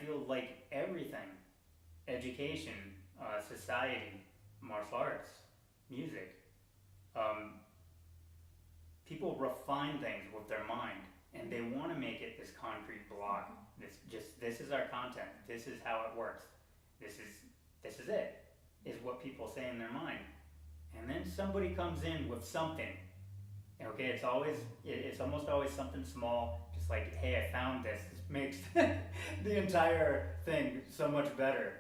feel like everything, education, society, martial arts, music, um, people refine things with their mind, and they want to make it this concrete block. This is our content. This is how it works. This is it. Is what people say in their mind, and then somebody comes in with something. Okay, it's almost always something small, just like, hey, I found this. This makes the entire thing so much better.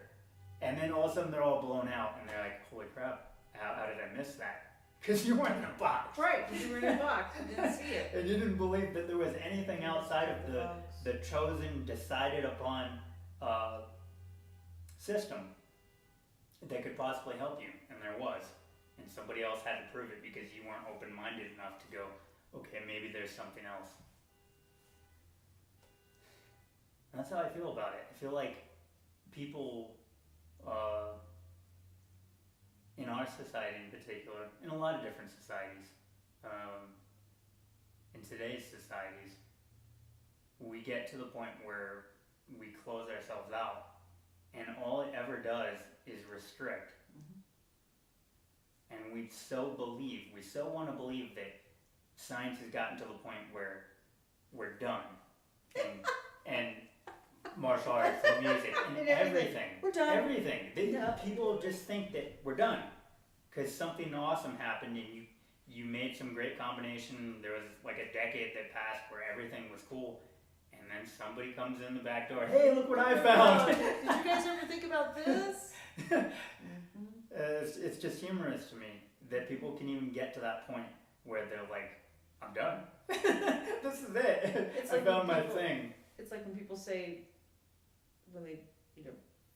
And then all of a sudden they're all blown out, and they're like, holy crap, how did I miss that? Because you weren't in a box. Right, because you were in a box, you didn't see it. And you didn't believe that there was anything outside of the chosen, decided upon system that could possibly help you, and there was. And somebody else had to prove it because you weren't open-minded enough to go, okay, maybe there's something else. And that's how I feel about it. I feel like people, in our society in particular, in a lot of different societies, in today's societies, we get to the point where we close ourselves out, and all it ever does is restrict. And we so want to believe that science has gotten to the point where we're done. And martial arts and music and everything. We're done. Everything. People just think that we're done because something awesome happened and you made some great combination. There was like a decade that passed where everything was cool. And then somebody comes in the back door, hey, look what I found. Did you guys ever think about this? It's just humorous to me that people can even get to that point where they're like, I'm done. This is it. It's I like found when my people- thing. It's like when people say, when they,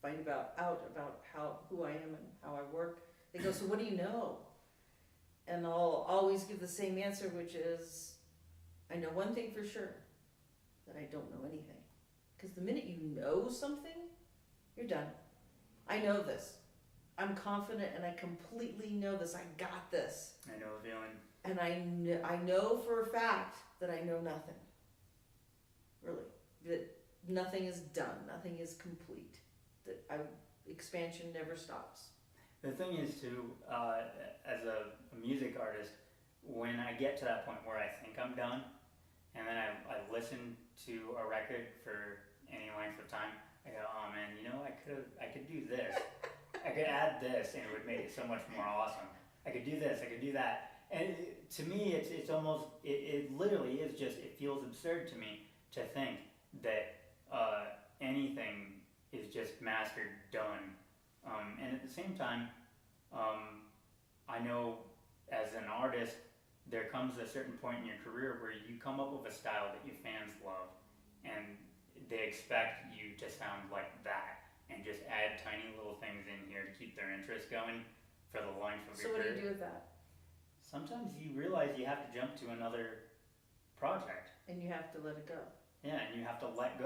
find out about who I am and how I work, they go, so what do you know? And I'll always give the same answer, which is, I know one thing for sure, that I don't know anything. Because the minute you know something, you're done. I know this. I'm confident and I completely know this. I got this. I know the feeling. And I know for a fact that I know nothing. Really. That nothing is done. Nothing is complete. That expansion never stops. The thing is too, as a music artist, when I get to that point where I think I'm done, and then I listen to a record for any length of time, I go, oh man, I could do this. I could add this and it would make it so much more awesome. I could do this, I could do that. And to me, it's almost, it literally is just, it feels absurd to me to think that anything is just mastered, done. And at the same time, I know as an artist, there comes a certain point in your career where you come up with a style that your fans love, and they expect you to sound like that, and just add tiny little things in here to keep their interest going for the length of So your what do career. you do with that? Sometimes you realize you have to jump to another project. And you have to let it go. Yeah, and you have to let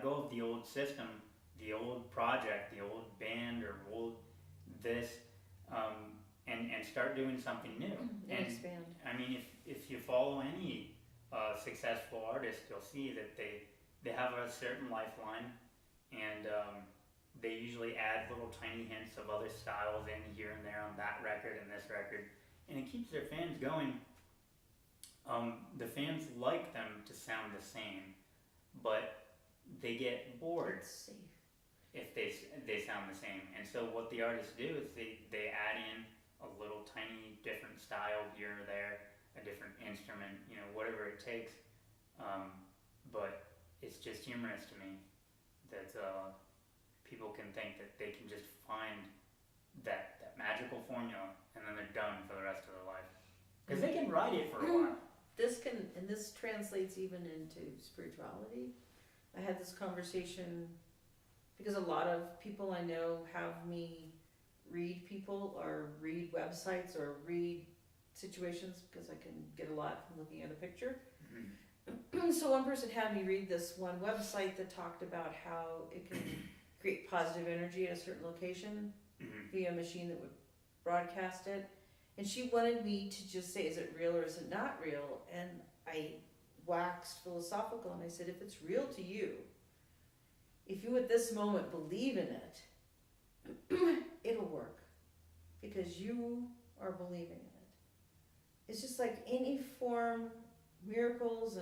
go of the old system, the old project, the old band or old this, and start doing something new. And expand. I mean, if you follow any successful artist, you'll see that they have a certain lifeline, and they usually add little tiny hints of other styles in here and there on that record and this record, and it keeps their fans going. The fans like them to sound the same, but they get bored It's safe. if they sound the same. And so what the artists do is they add in a little tiny different style here or there, a different instrument, whatever it takes. But it's just humorous to me that people can think that they can just find that magical formula and then they're done for the rest of their life. Because they can ride it for a while. This translates even into spirituality. I had this conversation because a lot of people I know have me read people or read websites or read situations because I can get a lot from looking at a picture. Mm-hmm. So one person had me read this one website that talked about how it can create positive energy at a certain location via a machine that would broadcast it. And she wanted me to just say, is it real or is it not real? And I waxed philosophical and I said, if it's real to you, if you at this moment believe in it, it'll work because you are believing in it. It's just like any form, miracles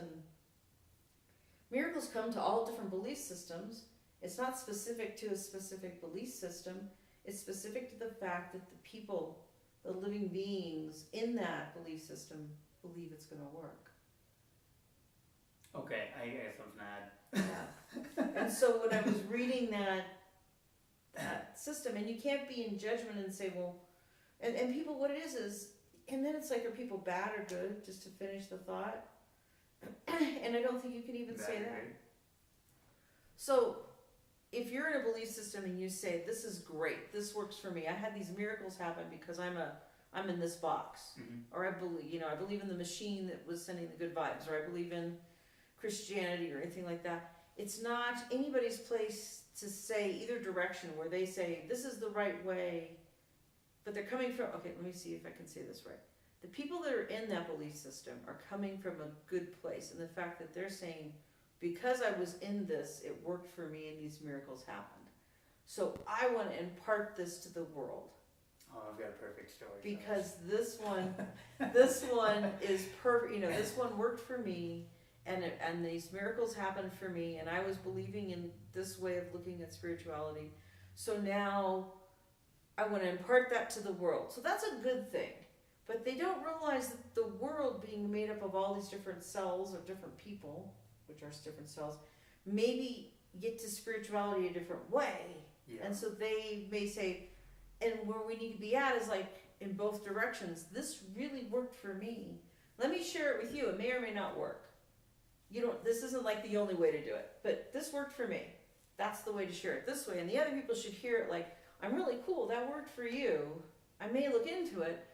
come to all different belief systems. It's not specific to a specific belief system. It's specific to the fact that the people, the living beings in that belief system believe it's going to work. Okay, I got something to add. Yeah. And so when I was reading that system, and you can't be in judgment and say, well, and people, what it is, and then it's like, are people bad or good, just to finish the thought? And I don't think you can even say that. Good. So if you're in a belief system and you say, this is great, this works for me, I had these miracles happen because I'm in this box, or I believe in the machine that was sending the good vibes, or I believe in Christianity or anything like that. It's not anybody's place to say either direction where they say this is the right way, but they're coming from, okay, let me see if I can say this right. The people that are in that belief system are coming from a good place, and the fact that they're saying, because I was in this, it worked for me and these miracles happened. So I want to impart this to the world. Oh, I've got a perfect story. Because this one is perfect. This one worked for me, and these miracles happened for me, and I was believing in this way of looking at spirituality. So now I want to impart that to the world. So that's a good thing. But they don't realize that the world being made up of all these different cells of different people, which are different cells, maybe get to spirituality a different way. Yeah. And so they may say, and where we need to be at is like in both directions. This really worked for me. Let me share it with you. It may or may not work. This isn't like the only way to do it, but this worked for me. That's the way to share it this way. And the other people should hear it like, I'm really cool. That worked for you. I may look into it,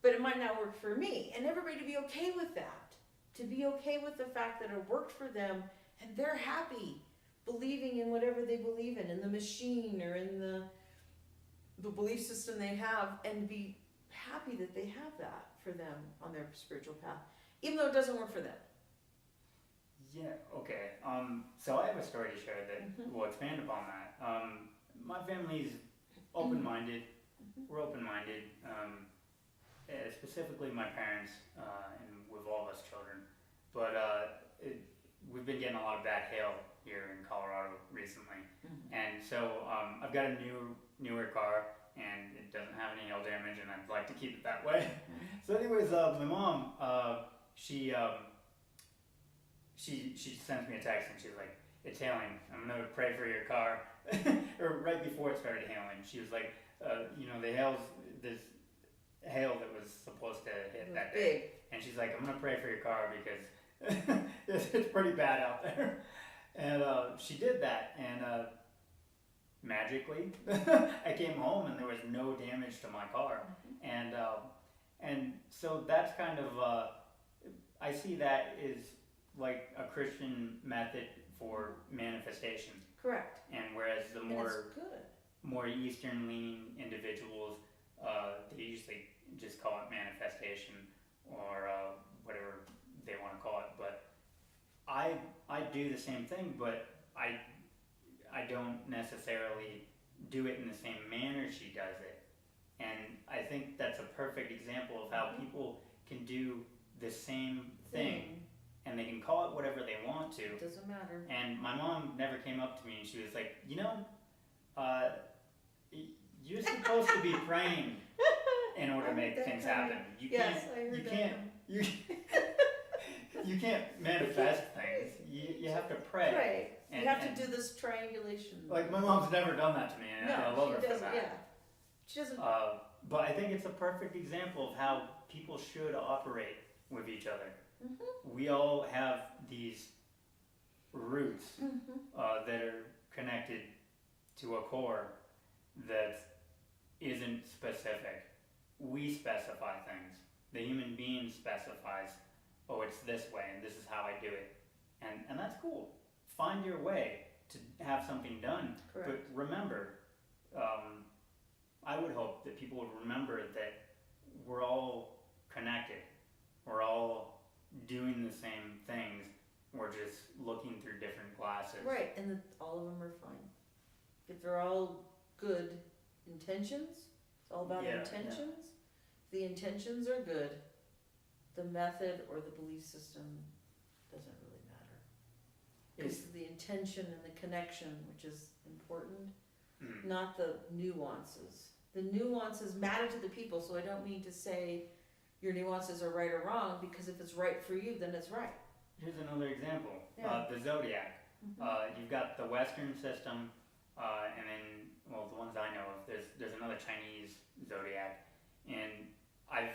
but it might not work for me. And everybody to be okay with that. To be okay with the fact that it worked for them and they're happy believing in whatever they believe in the machine or in the belief system they have, and be happy that they have that for them on their spiritual path, even though it doesn't work for them. Yeah, okay. So I have a story to share that will expand upon that. My family's open-minded. We're open-minded. Specifically my parents, and with all of us children. But we've been getting a lot of bad hail here in Colorado recently. And so I've got a newer car, and it doesn't have any hail damage, and I'd like to keep it that way. So anyways, my mom, she sends me a text, and she's like, it's hailing, I'm going to pray for your car. Or right before it started hailing, she was like, this hail that was supposed to hit that day. And she's like, I'm going to pray for your car because it's pretty bad out there. And she did that, and magically, I came home and there was no damage to my car. And so that's kind of, I see that as like a Christian method for manifestation. Correct. And whereas the good. more Eastern leaning individuals, they usually just call it manifestation or whatever they want to call it. But I do the same thing, but I don't necessarily do it in the same manner she does it. And I think that's a perfect example of how people can do the same thing, and they can call it whatever they want to. It doesn't matter. And my mom never came up to me and she was like, you're supposed to be praying in order to make things happen. You can't manifest things. You have to pray. Pray. And, you have to do this triangulation. Like my mom's never done that to me, and I love her for that. Yeah. She doesn't. But I think it's a perfect example of how people should operate with each other. We all have these roots that are connected to a core that isn't specific. We specify things. The human being specifies, oh, it's this way, and this is how I do it. And that's cool. Find your way to have something done. Correct. But remember, I would hope that people would remember that we're all connected. We're all doing the same things, we're just looking through different glasses. Right, and all of them are fine. If they're all good intentions, it's all about Yeah, intentions. If the intentions are good, the method or the belief system doesn't really matter. It's the intention and the connection which is important, not the nuances. The nuances matter to the people, so I don't mean to say your nuances are right or wrong, because if it's right for you, then it's right. Here's another example. Yeah. The zodiac. Mm-hmm. You've got the Western system, and then, well, the ones I know of, there's another Chinese zodiac, and I've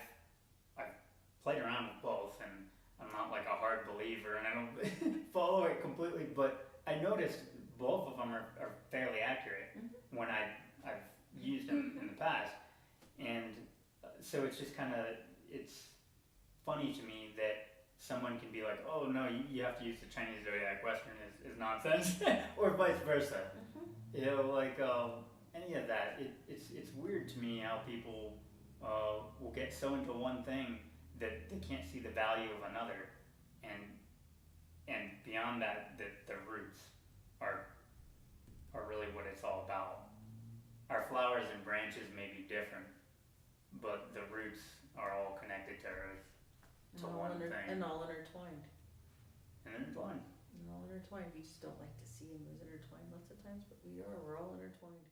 played around with both, and I'm not like a hard believer, and I don't follow it completely, but I noticed both of them are fairly accurate when I've used them in the past, and so it's just kind of, it's funny to me that someone can be like, oh no, you have to use the Chinese zodiac, Western is nonsense, or vice versa. You know, like any of that, it's weird to me how people will get so into one thing that they can't see the value of another, and beyond that, the roots are really what it's all about. Our flowers and branches may be different, but the roots are all connected to Earth, to one thing. And all intertwined. And intertwined. And all intertwined. We just don't like to see them as intertwined lots of times, but we're all intertwined.